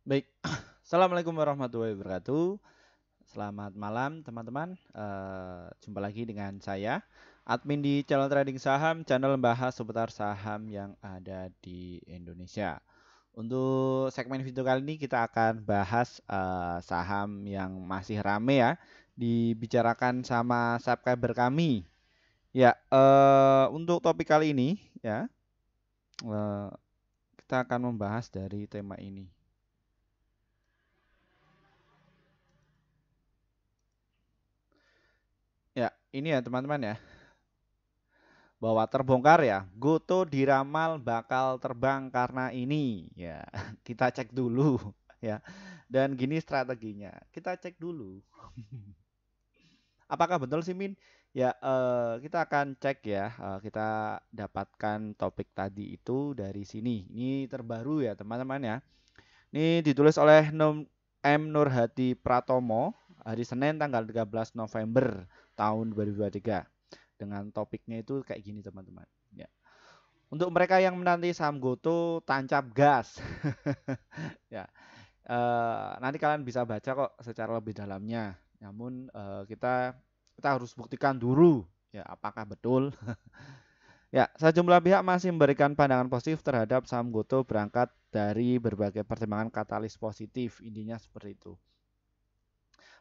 Baik, assalamualaikum warahmatullahi wabarakatuh. Selamat malam teman-teman. Jumpa lagi dengan saya, admin di channel trading saham, channel membahas seputar saham yang ada di Indonesia. Untuk segmen video kali ini kita akan bahas saham yang masih rame ya, dibicarakan sama subscriber kami. Ya, untuk topik kali ini ya, eh, kita akan membahas dari tema ini. Ya, ini ya teman-teman ya. Bahwa terbongkar ya, Goto diramal bakal terbang karena ini ya. Kita cek dulu ya. Dan gini strateginya, kita cek dulu. Apakah betul sih Min? Ya, kita akan cek ya. Kita dapatkan topik tadi itu dari sini. Ini terbaru ya teman-teman ya. Ini ditulis oleh M. Nurhadi Pratomo hari Senin tanggal 13 November tahun 2023. Dengan topiknya itu kayak gini teman-teman. Ya. Untuk mereka yang menanti saham Goto, tancap gas. Ya, nanti kalian bisa baca kok secara lebih dalamnya. Namun kita harus buktikan dulu ya apakah betul. Ya, sejumlah pihak masih memberikan pandangan positif terhadap saham Goto berangkat dari berbagai pertimbangan katalis positif. Intinya seperti itu.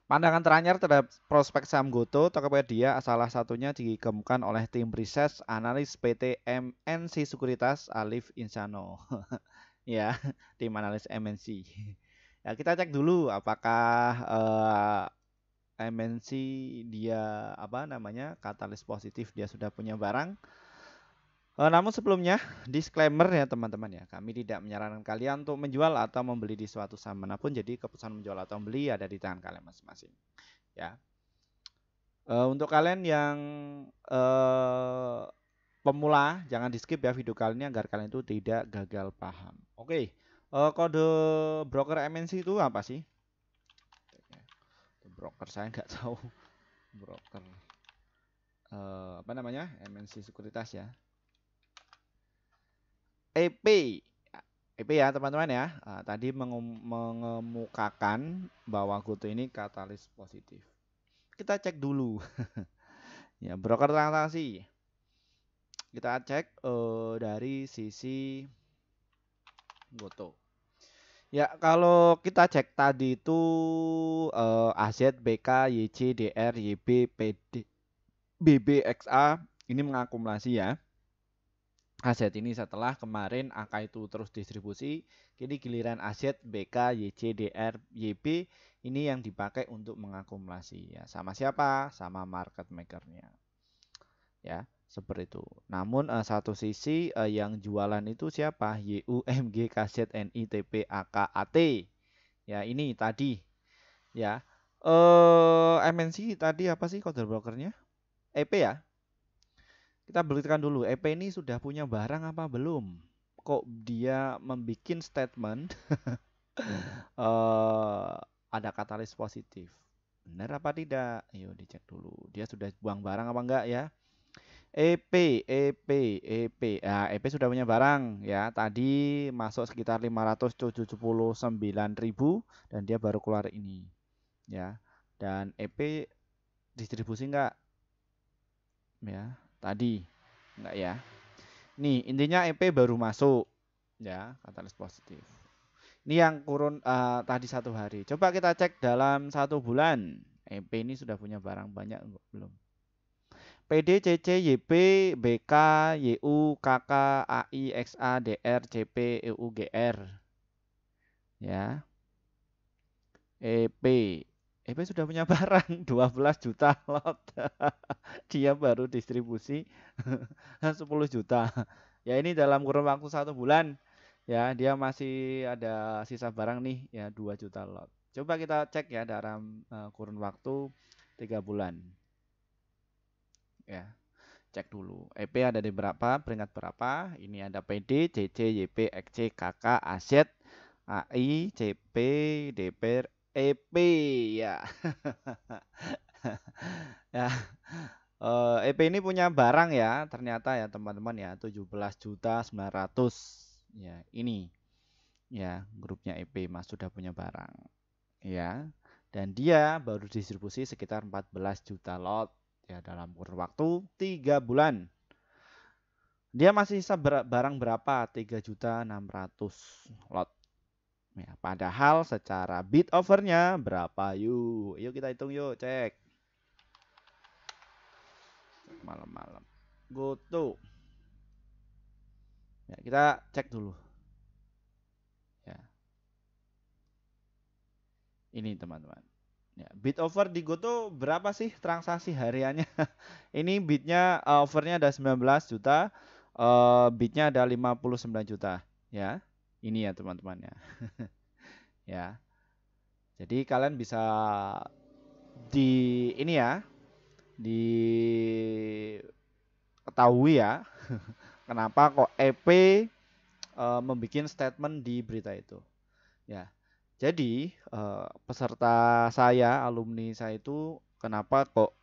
Pandangan terakhir terhadap prospek saham Goto, Tokopedia salah satunya dikemukakan oleh tim riset analis PT MNC Sekuritas Alif Insano. Ya, tim analis MNC. Ya, kita cek dulu apakah MNC dia apa namanya katalis positif dia sudah punya barang. Namun sebelumnya, disclaimer ya teman-teman ya, kami tidak menyarankan kalian untuk menjual atau membeli di suatu saham manapun. Jadi keputusan menjual atau membeli ada di tangan kalian masing-masing. Ya, untuk kalian yang eh, pemula, jangan di skip ya video kali ini agar kalian itu tidak gagal paham. Oke, kode broker MNC itu apa sih? Broker saya nggak tahu. Broker apa namanya? MNC Sekuritas ya. EP. EP ya teman-teman ya. Tadi mengemukakan bahwa Goto ini katalis positif. Kita cek dulu. Ya, broker transaksi. Kita cek dari sisi Goto. Ya, kalau kita cek tadi itu AZ, BK, YC, DR, YB, PD, BBXA ini mengakumulasi ya. Aset ini setelah kemarin angka itu terus distribusi, kini giliran aset BK, YC, DR, YB ini yang dipakai untuk mengakumulasi ya. Sama siapa? Sama market makernya. Ya, seperti itu. Namun satu sisi yang jualan itu siapa? YUMG, KZ, NI, TP, AK, AT. Ya, ini tadi ya. MNC tadi apa sih kode brokernya? EP ya. Kita buktikan dulu, EP ini sudah punya barang apa belum? Kok dia membuat statement eh ada katalis positif? Benar apa tidak? Yuk dicek dulu. Dia sudah buang barang apa enggak ya? EP, EP, EP. Nah, EP sudah punya barang ya. Tadi masuk sekitar 579.000 dan dia baru keluar ini ya. Dan EP distribusi enggak? Ya, tadi enggak ya. Nih, intinya EP baru masuk ya, katalis positif. Ini yang kurun tadi 1 hari. Coba kita cek dalam 1 bulan. EP ini sudah punya barang banyak enggak? Belum. PD, CC, YP, BK, YU, KK, AI, XA, DR, CP, EU, GR. Ya, EP. EP sudah punya barang 12 juta lot. Dia baru distribusi 10 juta. Ya ini dalam kurun waktu 1 bulan. Ya dia masih ada sisa barang nih ya 2 juta lot. Coba kita cek ya dalam kurun waktu 3 bulan. Ya cek dulu. EP ada di berapa, peringkat berapa. Ini ada PD, CC, YP, XC, KK, Aset, AI, CP, DPR, EP ya. Ya, EP ini punya barang ya, ternyata ya teman-teman ya 17.900.000 ya ini. ya, grupnya EP Mas sudah punya barang, ya. Dan dia baru distribusi sekitar 14 juta lot ya dalam kurun waktu 3 bulan. Dia masih sisa barang berapa? 3.600.000 lot. Ya, padahal secara bid overnya berapa? Yuk kita hitung yuk, cek. Malam-malam. Go to. Ya, kita cek dulu. Ya, ini teman-teman. Ya, bid over di Goto berapa sih transaksi hariannya? Ini bidnya overnya ada 19 juta, bidnya ada 59 juta. Ya, ini ya teman-teman ya. Ya, jadi kalian bisa di ini ya, diketahui ya, kenapa kok EP membuat statement di berita itu. Ya, jadi peserta saya, alumni saya itu kenapa kok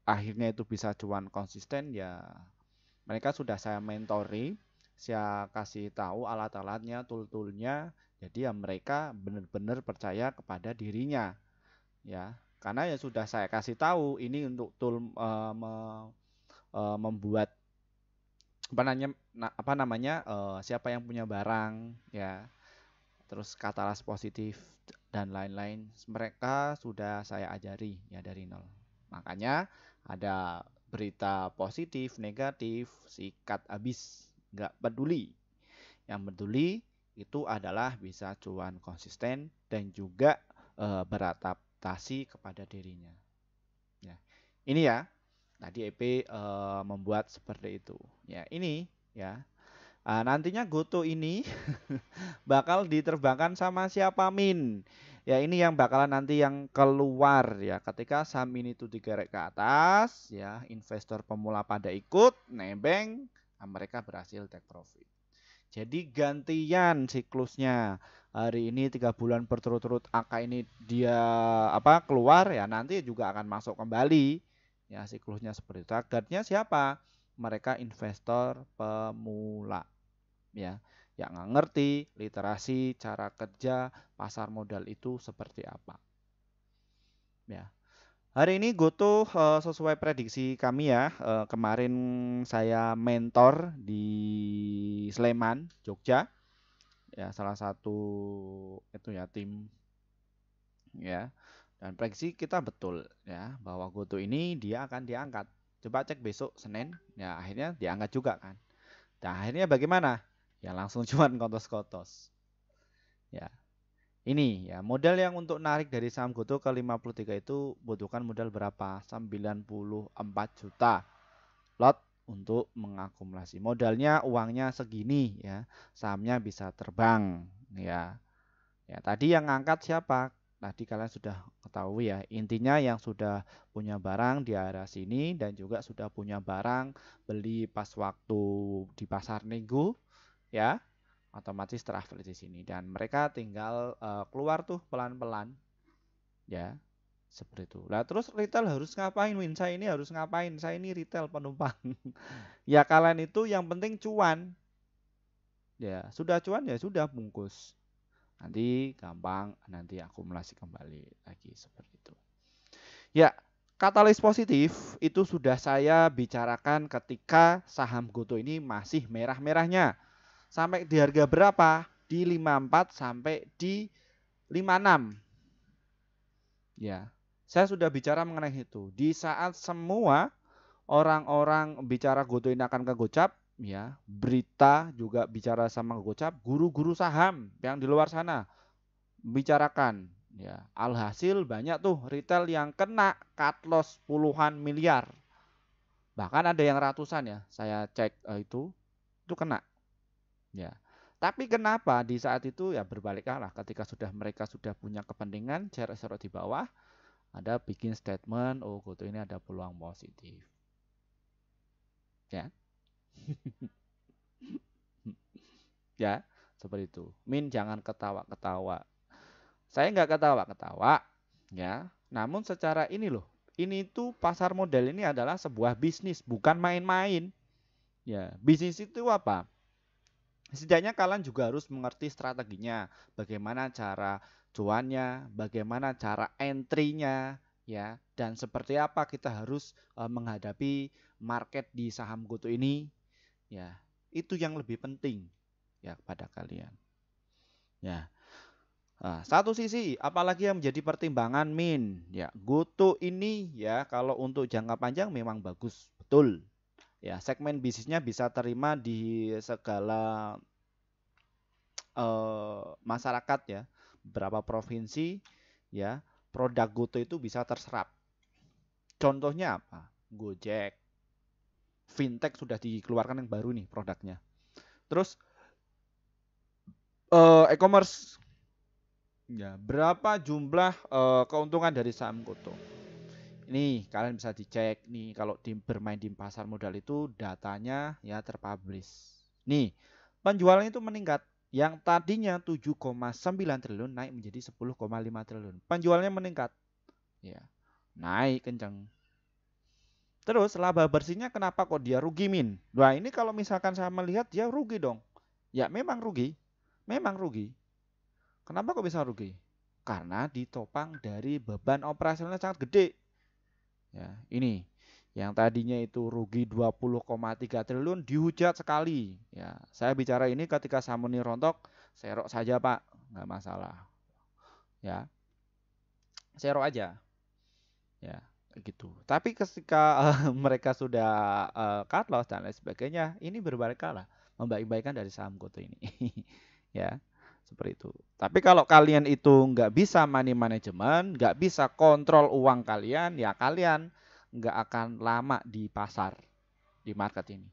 akhirnya itu bisa cuan konsisten ya mereka sudah saya mentori, saya kasih tahu alat-alatnya, tool-toolnya, jadi ya mereka benar-benar percaya kepada dirinya, ya. Karena ya sudah saya kasih tahu ini untuk tool membuat apa namanya siapa yang punya barang, ya. Terus katalis positif dan lain-lain mereka sudah saya ajari ya dari nol. Makanya ada berita positif, negatif, sikat habis, nggak peduli. Yang peduli itu adalah bisa cuan konsisten dan juga beradaptasi kepada dirinya. Ya. Ini ya, tadi EP membuat seperti itu. Ya, ini ya. Nantinya Goto ini bakal diterbangkan sama siapa Min? Ya ini yang bakalan nanti yang keluar ya ketika saham ini itu digerek ke atas ya investor pemula pada ikut nebeng mereka berhasil take profit. Jadi gantian siklusnya hari ini 3 bulan berturut-turut angka ini dia apa keluar ya nanti juga akan masuk kembali ya siklusnya seperti itu. Targetnya siapa? Mereka investor pemula ya yang nggak ngerti literasi cara kerja pasar modal itu seperti apa ya. Hari ini Goto sesuai prediksi kami ya kemarin saya mentor di Sleman Jogja ya salah satu itu ya tim ya dan prediksi kita betul ya bahwa Goto ini dia akan diangkat. Coba cek besok Senin ya akhirnya diangkat juga kan. Dan akhirnya bagaimana? Ya langsung cuman kotos-kotos. Ya. Ini ya, modal yang untuk narik dari saham Goto ke 53 itu butuhkan modal berapa? 94 juta lot untuk mengakumulasi. Modalnya uangnya segini ya. Sahamnya bisa terbang ya. Ya, tadi yang ngangkat siapa? Tadi kalian sudah ketahui ya. Intinya yang sudah punya barang di area sini dan juga sudah punya barang beli pas waktu di pasar nego ya otomatis terafil di sini dan mereka tinggal keluar tuh pelan-pelan ya seperti itu. Lah terus retail harus ngapain Win? Saya ini harus ngapain? Saya ini retail penumpang. Ya kalian itu yang penting cuan. Ya, sudah cuan ya sudah bungkus. Nanti gampang nanti akumulasi kembali lagi seperti itu. Ya, katalis positif itu sudah saya bicarakan ketika saham Goto ini masih merah-merahnya. Sampai di harga berapa? Di 54 sampai di 56. Ya. Saya sudah bicara mengenai itu. Di saat semua orang-orang bicara Goto ini akan ke Gocap, ya, berita juga bicara sama Gocap, guru-guru saham yang di luar sana bicarakan, ya. Alhasil banyak tuh retail yang kena cut loss puluhan miliar. Bahkan ada yang ratusan ya. Saya cek itu kena. Ya. Tapi kenapa di saat itu ya berbalik arah ketika mereka sudah punya kepentingan share di bawah ada bikin statement oh Goto ini ada peluang positif. Ya. Ya, seperti itu. Min jangan ketawa-ketawa. Saya nggak ketawa-ketawa ya. Namun secara ini loh, ini tuh pasar modal ini adalah sebuah bisnis, bukan main-main. Ya, bisnis itu apa? Setidaknya kalian juga harus mengerti strateginya, bagaimana cara cuannya, bagaimana cara entry-nya, ya, dan seperti apa kita harus menghadapi market di saham GoTo ini, ya. Itu yang lebih penting ya kepada kalian. Ya. Nah, satu sisi, apalagi yang menjadi pertimbangan Min, ya, GoTo ini ya kalau untuk jangka panjang memang bagus, betul. Ya, segmen bisnisnya bisa terima di segala masyarakat ya, beberapa provinsi ya, produk GoTo itu bisa terserap. Contohnya apa? Gojek, fintech sudah dikeluarkan yang baru nih produknya. Terus e-commerce, ya, berapa jumlah keuntungan dari saham GoTo? Ini kalian bisa dicek nih kalau bermain di pasar modal itu datanya ya terpublish. Nih, penjualan itu meningkat. Yang tadinya 7,9 triliun naik menjadi 10,5 triliun. Penjualannya meningkat. Ya, naik kencang. Terus laba bersihnya kenapa kok dia rugi, Min? Wah, ini kalau misalkan saya melihat dia rugi dong. Ya, memang rugi. Memang rugi. Kenapa kok bisa rugi? Karena ditopang dari beban operasionalnya sangat gede. Ya, ini yang tadinya itu rugi 20,3 triliun dihujat sekali. Ya, saya bicara ini ketika Samuni rontok, serok saja Pak, nggak masalah. Ya, serok aja. Ya, gitu. Tapi ketika mereka sudah cut loss dan lain sebagainya, ini berbalik kalah, membaik-baikan dari saham GoTo ini. Ya, seperti itu. Tapi kalau kalian itu nggak bisa money management, nggak bisa kontrol uang kalian, ya kalian nggak akan lama di pasar, di market ini.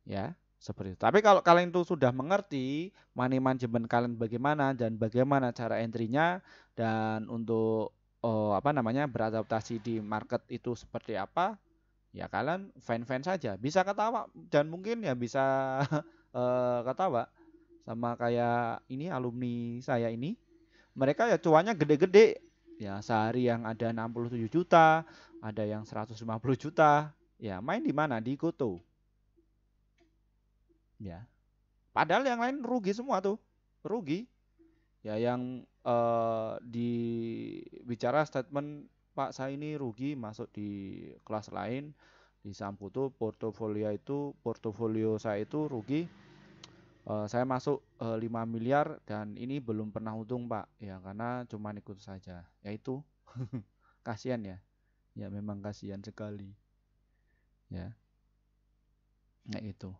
Ya, seperti itu. Tapi kalau kalian itu sudah mengerti money management kalian bagaimana dan bagaimana cara entry-nya dan untuk apa namanya beradaptasi di market itu seperti apa, ya kalian fine-fine saja. Bisa ketawa dan mungkin ya bisa ketawa sama kayak ini alumni saya ini. Mereka ya cuannya gede-gede. Ya, sehari yang ada 67 juta, ada yang 150 juta. Ya, main di mana? Di GoTo. Ya. Padahal yang lain rugi semua tuh. Rugi. Ya yang dibicara statement Pak saya ini rugi masuk di kelas lain di saham GoTo portofolio saya itu rugi. Saya masuk 5 miliar dan ini belum pernah untung Pak. Ya karena cuma ikut saja. Ya itu kasihan ya. Ya memang kasihan sekali. Ya. Nah itu.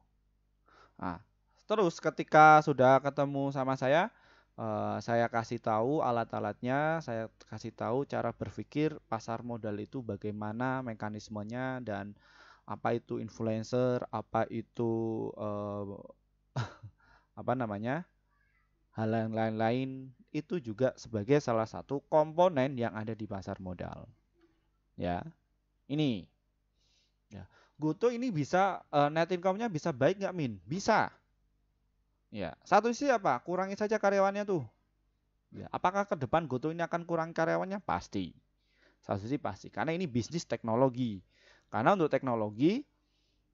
Nah, terus ketika sudah ketemu sama saya kasih tahu alat-alatnya, saya kasih tahu cara berpikir pasar modal itu bagaimana mekanismenya dan apa itu influencer, apa itu apa namanya, hal yang lain-lain itu juga sebagai salah satu komponen yang ada di pasar modal. Ya, ini. Ya, GoTo ini bisa net income-nya bisa baik nggak Min? Bisa. Ya, satu sisi apa? Kurangi saja karyawannya tuh. Ya, apakah ke depan GoTo ini akan kurang karyawannya? Pasti. Satu sisi pasti. Karena ini bisnis teknologi. Karena untuk teknologi,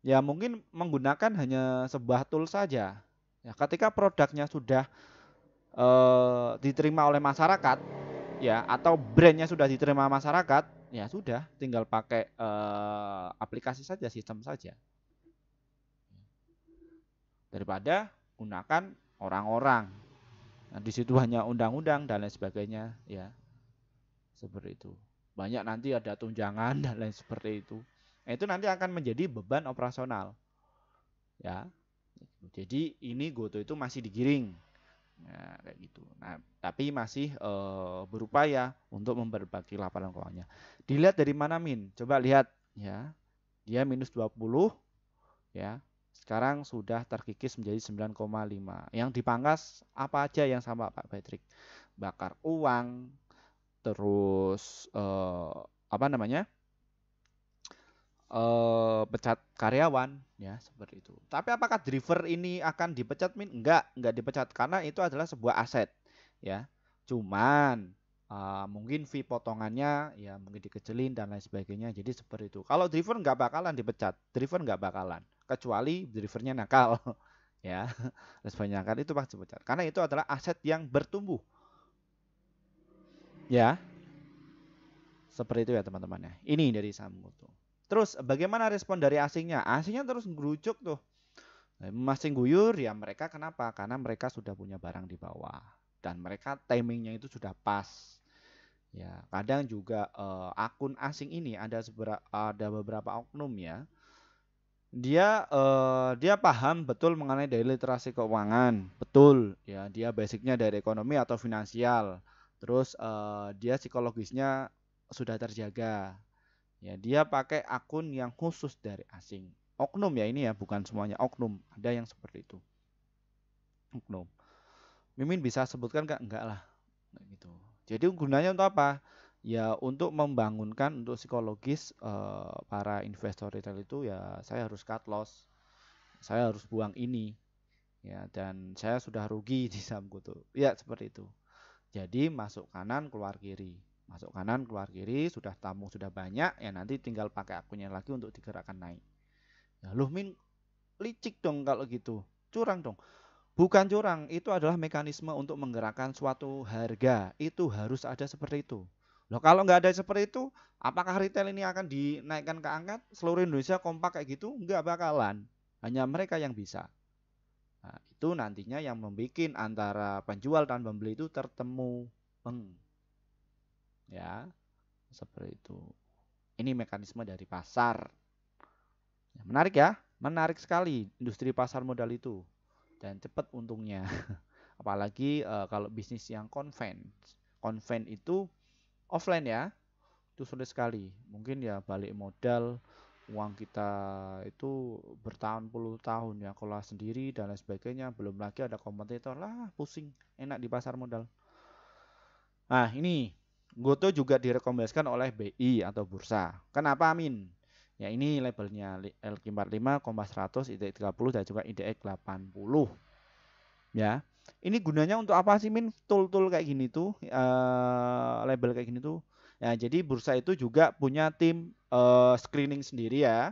ya mungkin menggunakan hanya sebuah tool saja. Ya, ketika produknya sudah diterima oleh masyarakat, ya atau brandnya sudah diterima masyarakat, ya sudah, tinggal pakai aplikasi saja, sistem saja. Daripada gunakan orang-orang. Nah, di situ hanya undang-undang dan lain sebagainya, ya. Seperti itu. Banyak nanti ada tunjangan dan lain seperti itu. Nah, itu nanti akan menjadi beban operasional. Ya. Jadi ini GoTo itu masih digiring. Nah, kayak gitu. Nah, tapi masih berupaya untuk memperbaiki laporan keuangannya. Dilihat dari mana Min? Coba lihat ya. Dia minus 20 ya. Sekarang sudah terkikis menjadi 9,5. Yang dipangkas apa aja yang sama Pak Patrick? Bakar uang, terus apa namanya pecat karyawan ya seperti itu. Tapi apakah driver ini akan dipecat Min? Enggak dipecat karena itu adalah sebuah aset ya. Cuman mungkin fee potongannya ya mungkin dikecilin dan lain sebagainya. Jadi seperti itu. Kalau driver nggak bakalan dipecat, driver nggak bakalan kecuali drivernya nakal ya. Responnya kan itu pasti bocor karena itu adalah aset yang bertumbuh, ya. Seperti itu ya teman-teman ya. Ini dari saham GoTo. Terus bagaimana respon dari asingnya? Asingnya terus ngerucuk tuh. Masing guyur ya mereka kenapa? Karena mereka sudah punya barang di bawah dan mereka timingnya itu sudah pas. Ya, kadang juga akun asing ini ada beberapa oknum ya. Dia paham betul mengenai dari literasi keuangan, betul ya. Dia basicnya dari ekonomi atau finansial. Terus dia psikologisnya sudah terjaga. Ya, dia pakai akun yang khusus dari asing. Oknum ya ini ya, bukan semuanya oknum. Ada yang seperti itu. Oknum. Mimin bisa sebutkan nggak? Enggak lah. Gitu. Jadi gunanya untuk apa? Ya untuk membangunkan untuk psikologis para investor retail itu ya saya harus cut loss, saya harus buang ini, ya dan saya sudah rugi di sahamku tuh. Ya seperti itu. Jadi masuk kanan keluar kiri, masuk kanan keluar kiri, sudah tamu sudah banyak, ya nanti tinggal pakai akunnya lagi untuk digerakkan naik. Ya loh Min, licik dong kalau gitu, curang dong. Bukan curang, itu adalah mekanisme untuk menggerakkan suatu harga. Itu harus ada seperti itu. Loh kalau nggak ada seperti itu, apakah retail ini akan dinaikkan ke angkat? Seluruh Indonesia kompak kayak gitu? Nggak bakalan. Hanya mereka yang bisa. Nah, itu nantinya yang membuat antara penjual dan pembeli itu tertemu. Ya, seperti itu. Ini mekanisme dari pasar. Menarik ya, menarik sekali industri pasar modal itu. Dan cepat untungnya. Apalagi kalau bisnis yang konven itu offline ya, itu sulit sekali. Mungkin ya balik modal uang kita itu bertahun puluh tahun ya kelola sendiri dan lain sebagainya. Belum lagi ada kompetitor lah, pusing. Enak di pasar modal. Nah ini GoTo juga direkomendasikan oleh BI atau bursa. Kenapa Amin? Ya ini labelnya LQ45, Kompas 100, IDX 30 dan juga IDX 80. Ya. Ini gunanya untuk apa sih Min? Tool-tool kayak gini tuh, label kayak gini tuh. Ya, jadi bursa itu juga punya tim screening sendiri ya.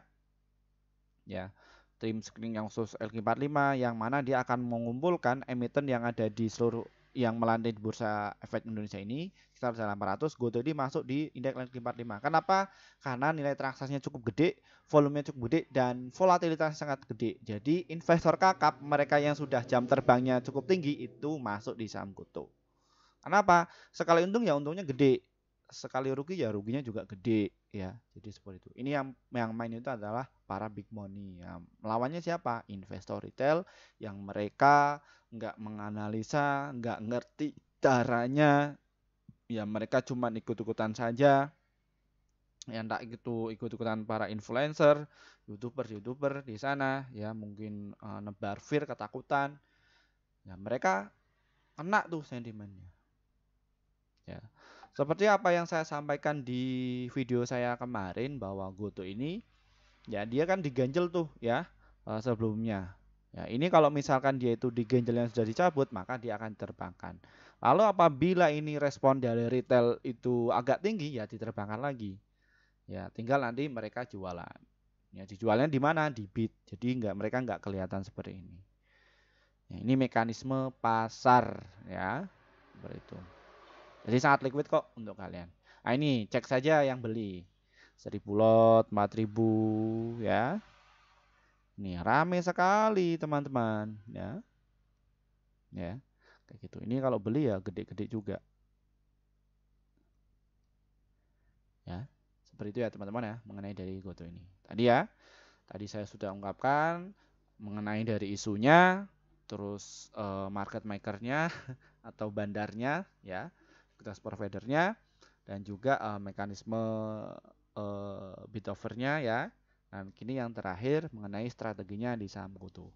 Ya. Tim screening yang khusus LQ45 yang mana dia akan mengumpulkan emiten yang ada di seluruh yang melandai di bursa efek Indonesia ini sekitar 800. GoTo ini masuk di indeks LQ45. Kenapa? Karena nilai transaksinya cukup gede, volumenya cukup gede dan volatilitasnya sangat gede. Jadi investor kakap mereka yang sudah jam terbangnya cukup tinggi itu masuk di saham GoTo. Kenapa? Sekali untung ya untungnya gede, sekali rugi ya ruginya juga gede ya. Jadi seperti itu. Ini yang main itu adalah para big money ya. Melawannya siapa? Investor retail yang mereka nggak menganalisa, nggak ngerti caranya, ya mereka cuma ikut-ikutan saja. Ya enggak gitu ikut-ikutan para influencer, youtuber di sana ya mungkin nebar fear ketakutan. Ya mereka kena tuh sentimennya. Ya. Seperti apa yang saya sampaikan di video saya kemarin bahwa GoTo ini ya dia kan diganjel tuh ya sebelumnya. Ya, ini kalau misalkan dia itu diganjel yang sudah dicabut maka dia akan diterbangkan. Lalu apabila ini respon dari retail itu agak tinggi ya diterbangkan lagi. Ya, tinggal nanti mereka jualan. Ya, dijualnya di mana? Di bid. Jadi mereka nggak kelihatan seperti ini. Ya, ini mekanisme pasar ya. Seperti itu. Jadi sangat liquid kok untuk kalian. Nah ini cek saja yang beli. 1000 lot, 4000 ya. Ini rame sekali teman-teman ya. Ya. Kayak gitu. Ini kalau beli ya gede-gede juga. Ya. Seperti itu ya teman-teman ya mengenai dari GoTo ini. Tadi saya sudah ungkapkan mengenai dari isunya, terus market makernya atau bandarnya ya, kita providernya dan juga mekanisme bid offernya ya. Dan kini yang terakhir mengenai strateginya di saham GoTo.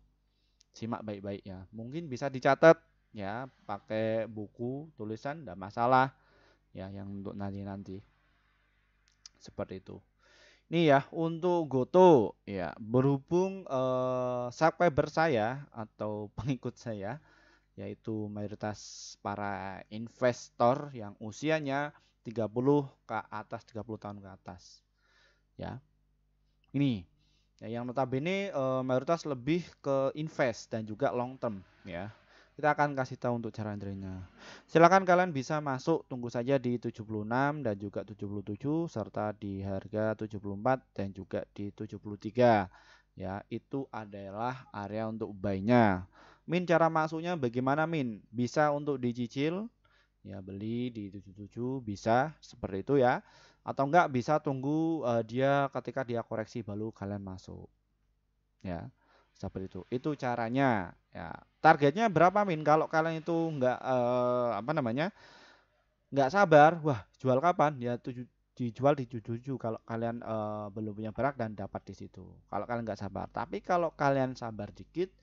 Simak baik-baik ya. Mungkin bisa dicatat ya, pakai buku tulisan tidak masalah ya yang untuk nanti-nanti. Seperti itu. Ini ya untuk GoTo ya berhubung subscriber saya atau pengikut saya yaitu mayoritas para investor yang usianya 30 ke atas 30 tahun ke atas ya. Ini Ya, yang notabene mayoritas lebih ke invest dan juga long term ya. Kita akan kasih tahu untuk cara trade-nya. Silakan kalian bisa masuk, tunggu saja di 76 dan juga 77 serta di harga 74 dan juga di 73. Ya, itu adalah area untuk buy-nya. Min, cara masuknya bagaimana Min? Bisa untuk dicicil, ya beli di 77 bisa seperti itu ya, atau enggak bisa tunggu dia ketika dia koreksi baru kalian masuk ya, seperti itu caranya ya. Targetnya berapa Min? Kalau kalian itu enggak apa namanya, nggak sabar, wah jual kapan ya, dijual di 77 kalau kalian belum punya berak dan dapat di situ, kalau kalian nggak sabar. Tapi kalau kalian sabar dikit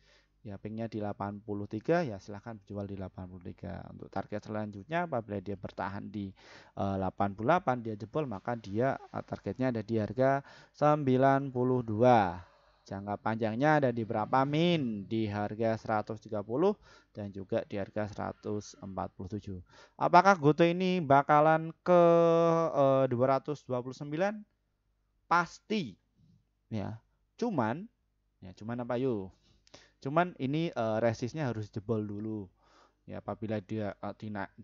ya, pengennya di 83 ya silahkan jual di 83. Untuk target selanjutnya apabila dia bertahan di 88 dia jebol, maka dia targetnya ada di harga 92. Jangka panjangnya ada di berapa Min? Di harga 130 dan juga di harga 147. Apakah Goto ini bakalan ke 229? Pasti ya. Cuman apa yuk? Cuman ini resistnya harus jebol dulu. Ya, apabila dia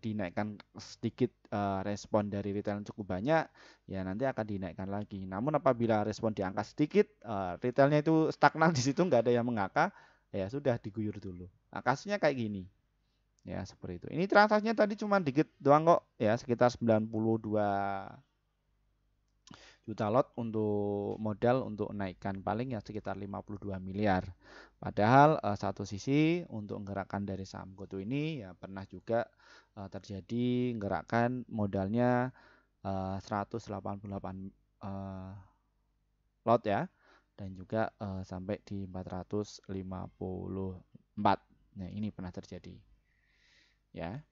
dinaikkan sedikit respon dari retail yang cukup banyak, ya nanti akan dinaikkan lagi. Namun apabila respon diangkat sedikit, retailnya itu stagnan di situ, nggak ada yang mengangkat, ya sudah diguyur dulu. Nah, kasusnya kayak gini. Ya, seperti itu. Ini transaksinya tadi cuma dikit doang kok, ya sekitar 92 juta lot untuk modal untuk naikkan paling ya sekitar 52 miliar. Padahal satu sisi untuk menggerakkan dari saham GoTo ini ya pernah juga terjadi menggerakkan modalnya 188 lot ya, dan juga sampai di 454. Nah, ini pernah terjadi. Ya.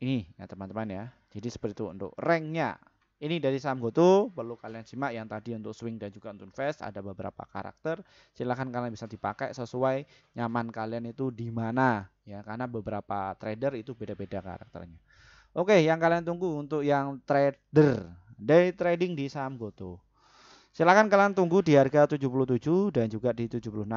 Ini ya teman-teman ya. Jadi seperti itu untuk ranknya. Ini dari saham GoTo, perlu kalian simak yang tadi untuk swing dan juga untuk invest, ada beberapa karakter. Silahkan kalian bisa dipakai sesuai nyaman kalian itu di mana ya, karena beberapa trader itu beda-beda karakternya. Oke, yang kalian tunggu untuk yang trader day trading di saham GoTo. Silakan kalian tunggu di harga 77 dan juga di 76.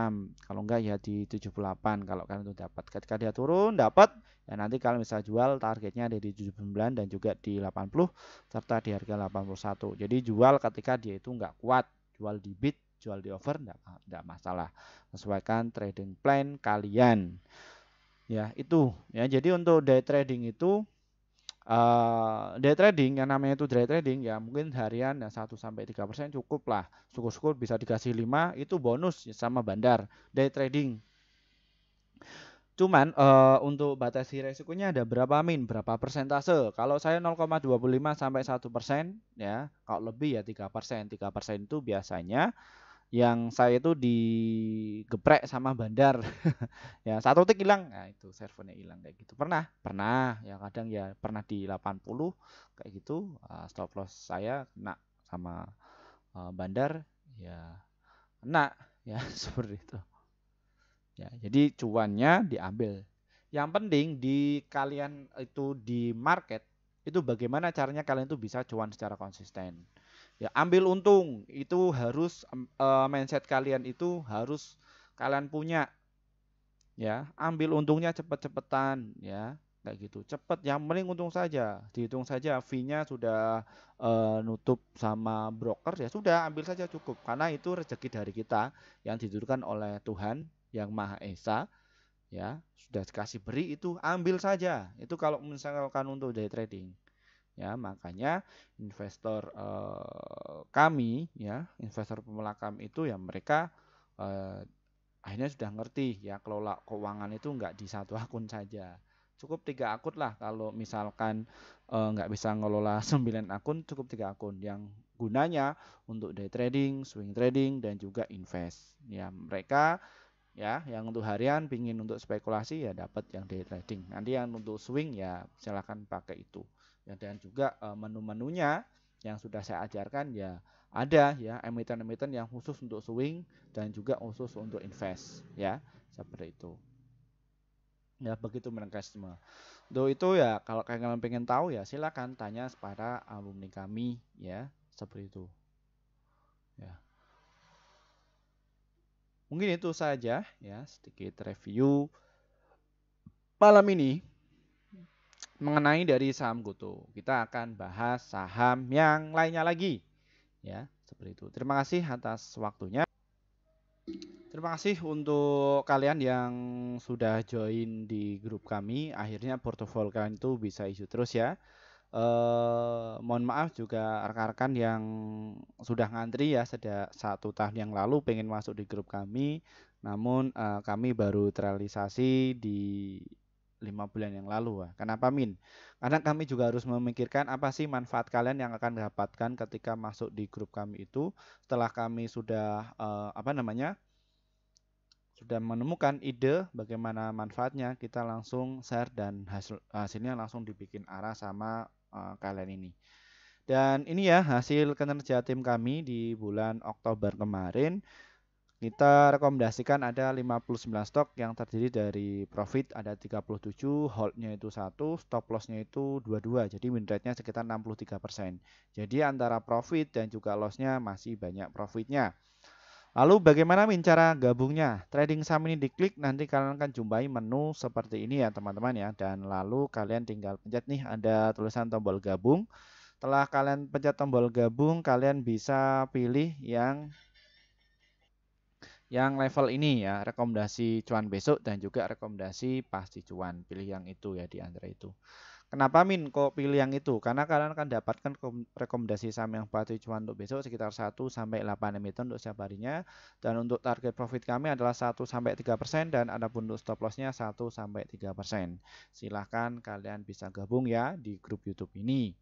Kalau enggak ya di 78 kalau kalian itu dapat. Ketika dia turun dapat, ya nanti kalian bisa jual, targetnya ada di 79 dan juga di 80 serta di harga 81. Jadi jual ketika dia itu enggak kuat, jual di bid, jual di over enggak masalah. Sesuaikan trading plan kalian. Ya, itu ya. Jadi untuk day trading itu day trading yang namanya itu day trading ya mungkin harian ya 1-3% cukup lah, syukur-syukur bisa dikasih 5 itu bonus sama bandar day trading. Cuman untuk batasi resikonya ada berapa Min, berapa persentase? Kalau saya 0,25 sampai 1% ya, kalau lebih ya 3%. 3% itu biasanya yang saya itu digeprek sama bandar. Ya, satu tik hilang, nah itu servernya hilang kayak gitu. Pernah ya, kadang ya pernah di 80 kayak gitu, stop loss saya kena sama bandar ya, kena ya seperti itu. Ya, jadi cuannya diambil. Yang penting di kalian itu di market itu bagaimana caranya kalian itu bisa cuan secara konsisten. Ya, ambil untung itu harus mindset kalian itu harus kalian punya. Ya, ambil untungnya cepet-cepetan ya, kayak gitu. Cepet, yang penting untung saja. Dihitung saja fee-nya sudah nutup sama broker ya sudah ambil saja cukup. Karena itu rezeki dari kita yang ditentukan oleh Tuhan yang Maha Esa ya, sudah dikasih beri itu ambil saja. Itu kalau misalkan untuk day trading. Ya, makanya investor kami ya, investor pemula kami itu ya mereka eh, akhirnya sudah ngerti ya, kelola keuangan itu nggak di satu akun saja. Cukup 3 akun lah kalau misalkan nggak bisa ngelola 9 akun, cukup 3 akun yang gunanya untuk day trading, swing trading, dan juga invest. Ya mereka ya yang untuk harian pingin untuk spekulasi ya dapat yang day trading. Nanti yang untuk swing ya silahkan pakai itu. Ya, dan juga menu-menunya yang sudah saya ajarkan ya ada ya, emiten-emiten yang khusus untuk swing dan juga khusus untuk invest ya, seperti itu. Ya begitu mekanisme. Untuk itu ya kalau kalian pengen tahu ya silakan tanya kepada alumni kami ya, seperti itu. Ya. Mungkin itu saja ya sedikit review malam ini mengenai dari saham GoTo. Kita akan bahas saham yang lainnya lagi ya, seperti itu. Terima kasih atas waktunya. Terima kasih untuk kalian yang sudah join di grup kami. Akhirnya portofolio kalian itu bisa isu terus ya. Mohon maaf juga rekan-rekan yang sudah ngantri ya sejak 1 tahun yang lalu pengen masuk di grup kami, namun kami baru terrealisasi di 5 bulan yang lalu. Kenapa Min? Karena kami juga harus memikirkan apa sih manfaat kalian yang akan dapatkan ketika masuk di grup kami itu. Setelah kami sudah sudah menemukan ide bagaimana manfaatnya, kita langsung share dan hasilnya langsung dibikin arah sama kalian ini. Dan ini ya hasil kinerja tim kami di bulan Oktober kemarin. Kita rekomendasikan ada 59 stok yang terdiri dari profit ada 37, holdnya itu 1, stop lossnya itu 22. Jadi win rate-nya sekitar 63%. Jadi antara profit dan juga lossnya masih banyak profitnya. Lalu bagaimana Min cara gabungnya? Trading saham ini diklik, nanti kalian akan jumpai menu seperti ini ya teman-teman ya. Dan lalu kalian tinggal pencet nih ada tulisan tombol gabung. Setelah kalian pencet tombol gabung, kalian bisa pilih yang level ini ya, rekomendasi cuan besok dan juga rekomendasi pasti cuan. Pilih yang itu ya di antara itu. Kenapa Min kok pilih yang itu? Karena kalian akan dapatkan rekomendasi saham yang pasti cuan untuk besok sekitar 1 sampai 8 emiten untuk setiap harinya, dan untuk target profit kami adalah 1 sampai 3% dan adapun untuk stop lossnya 1 sampai 3%. Silahkan kalian bisa gabung ya di grup YouTube ini.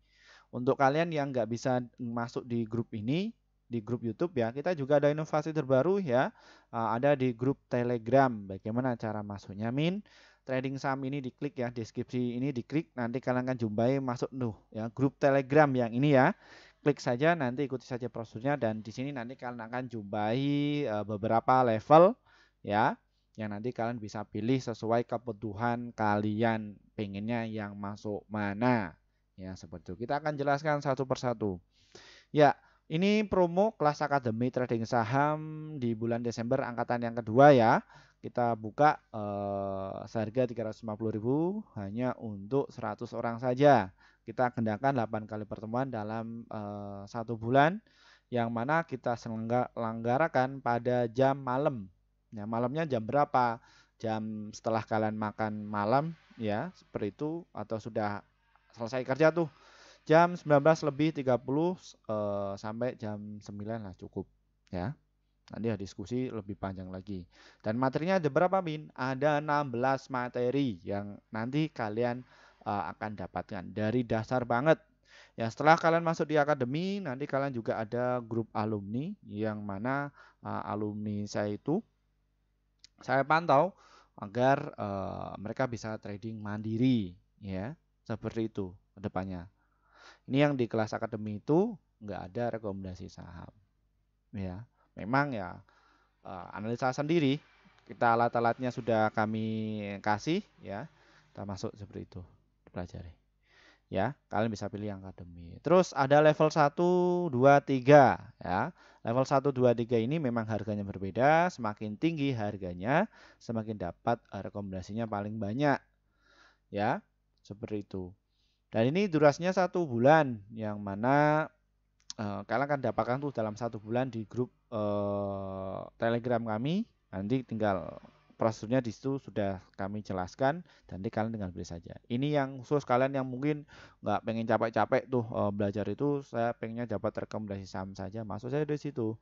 Untuk kalian yang nggak bisa masuk di grup ini, di grup YouTube ya, kita juga ada inovasi terbaru ya, ada di grup Telegram. Bagaimana cara masuknya Min? Trading saham ini diklik ya, deskripsi ini diklik, nanti kalian akan jumpai masuk ya grup Telegram yang ini ya. Klik saja, nanti ikuti saja prosedurnya, dan di sini nanti kalian akan jumpai beberapa level ya, yang nanti kalian bisa pilih sesuai kebutuhan kalian pengennya yang masuk mana. Ya, seperti itu. Kita akan jelaskan satu persatu. Ya, ini promo kelas Akademi Trading Saham di bulan Desember angkatan yang kedua ya. Kita buka seharga 350.000 hanya untuk 100 orang saja. Kita kenakan 8 kali pertemuan dalam 1 bulan, yang mana kita selenggarakan pada jam malam. Ya, malamnya jam berapa? Jam setelah kalian makan malam ya, seperti itu, atau sudah selesai kerja tuh jam 19:30 sampai jam 9 lah cukup ya. Nanti ya diskusi lebih panjang lagi. Dan materinya ada berapa Min? Ada 16 materi yang nanti kalian akan dapatkan dari dasar banget. Ya, setelah kalian masuk di akademi, nanti kalian juga ada grup alumni yang mana alumni saya itu saya pantau agar mereka bisa trading mandiri ya. Seperti itu ke depannya. Ini yang di kelas akademi itu nggak ada rekomendasi saham. Ya, memang ya analisa sendiri. Kita alat-alatnya sudah kami kasih ya. Kita masuk seperti itu, pelajari. Ya, kalian bisa pilih yang akademi. Terus ada level 1, 2, 3 ya. Level 1, 2, 3 ini memang harganya berbeda. Semakin tinggi harganya, semakin dapat rekomendasinya paling banyak. Ya, seperti itu. Dan ini durasinya 1 bulan, yang mana kalian akan dapatkan tuh dalam 1 bulan di grup Telegram kami. Nanti tinggal prosedurnya di situ sudah kami jelaskan, dan nanti kalian tinggal beli saja. Ini yang khusus kalian yang mungkin nggak pengen capek-capek tuh belajar itu, saya pengennya dapat rekomendasi saham saja, masuk saya di situ.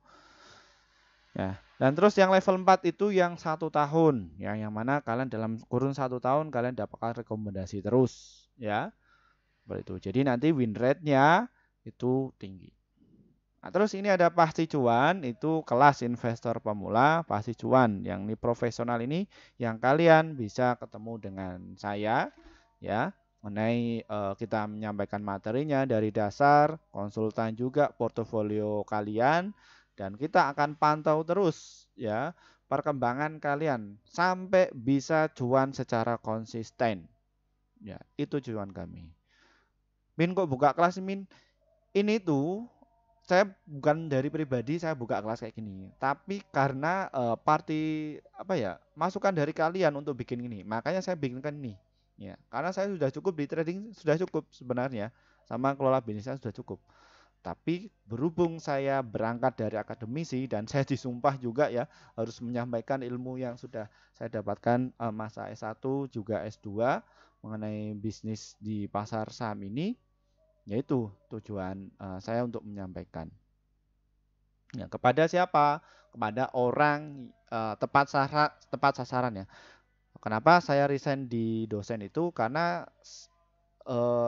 Ya, dan terus yang level 4 itu yang 1 tahun, yang mana kalian dalam kurun 1 tahun kalian dapatkan rekomendasi terus, ya. Seperti itu. Jadi nanti win rate-nya itu tinggi. Nah, terus ini ada pasti cuan, itu kelas investor pemula pasti cuan. Yang ini profesional ini yang kalian bisa ketemu dengan saya ya, mengenai kita menyampaikan materinya dari dasar, konsultan juga portofolio kalian, dan kita akan pantau terus ya perkembangan kalian sampai bisa cuan secara konsisten. Ya, itu tujuan kami. Min kok buka kelas Min? Ini tuh saya bukan dari pribadi saya buka kelas kayak gini, tapi karena party apa ya, masukan dari kalian untuk bikin ini, makanya saya bikinkan ini. Ya, karena saya sudah cukup di trading, sudah cukup sebenarnya, sama kelola bisnisnya sudah cukup. Tapi berhubung saya berangkat dari akademisi dan saya disumpah juga ya harus menyampaikan ilmu yang sudah saya dapatkan masa S1 juga S2 mengenai bisnis di pasar saham ini, yaitu tujuan saya untuk menyampaikan. Ya, kepada siapa? Kepada orang tepat sasaran ya. Kenapa saya resign di dosen itu? Karena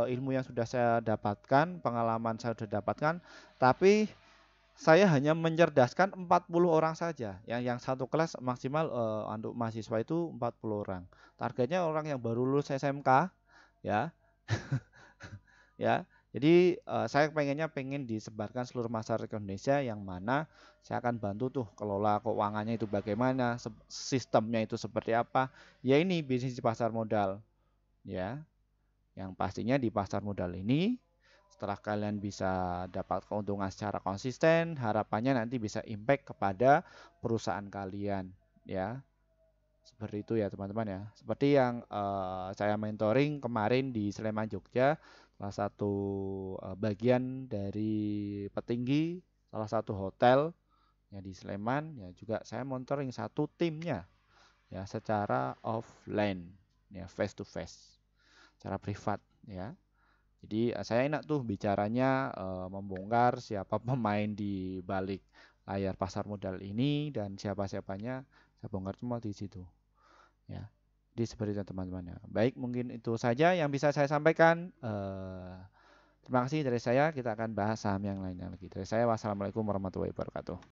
ilmu yang sudah saya dapatkan, pengalaman saya sudah dapatkan, tapi saya hanya mencerdaskan 40 orang saja. Yang satu kelas maksimal untuk mahasiswa itu 40 orang. Targetnya orang yang baru lulus SMK ya. Ya. Jadi saya pengen disebarkan seluruh masyarakat Indonesia yang mana saya akan bantu tuh kelola keuangannya itu bagaimana, sistemnya itu seperti apa. Ya ini bisnis di pasar modal ya. Yang pastinya di pasar modal ini setelah kalian bisa dapat keuntungan secara konsisten, harapannya nanti bisa impact kepada perusahaan kalian ya. Seperti itu ya teman-teman ya. Seperti yang saya mentoring kemarin di Sleman Jogja, salah satu bagian dari petinggi salah satu hotel ya di Sleman ya juga saya mentoring satu timnya ya secara offline ya face to face, secara privat ya. Jadi saya enak tuh bicaranya membongkar siapa pemain di balik layar pasar modal ini dan siapa-siapanya saya bongkar semua di situ. Ya, jadi seperti itu teman-teman ya. Baik, mungkin itu saja yang bisa saya sampaikan. Terima kasih dari saya. Kita akan bahas saham yang lainnya lagi. Dari saya, wassalamualaikum warahmatullahi wabarakatuh.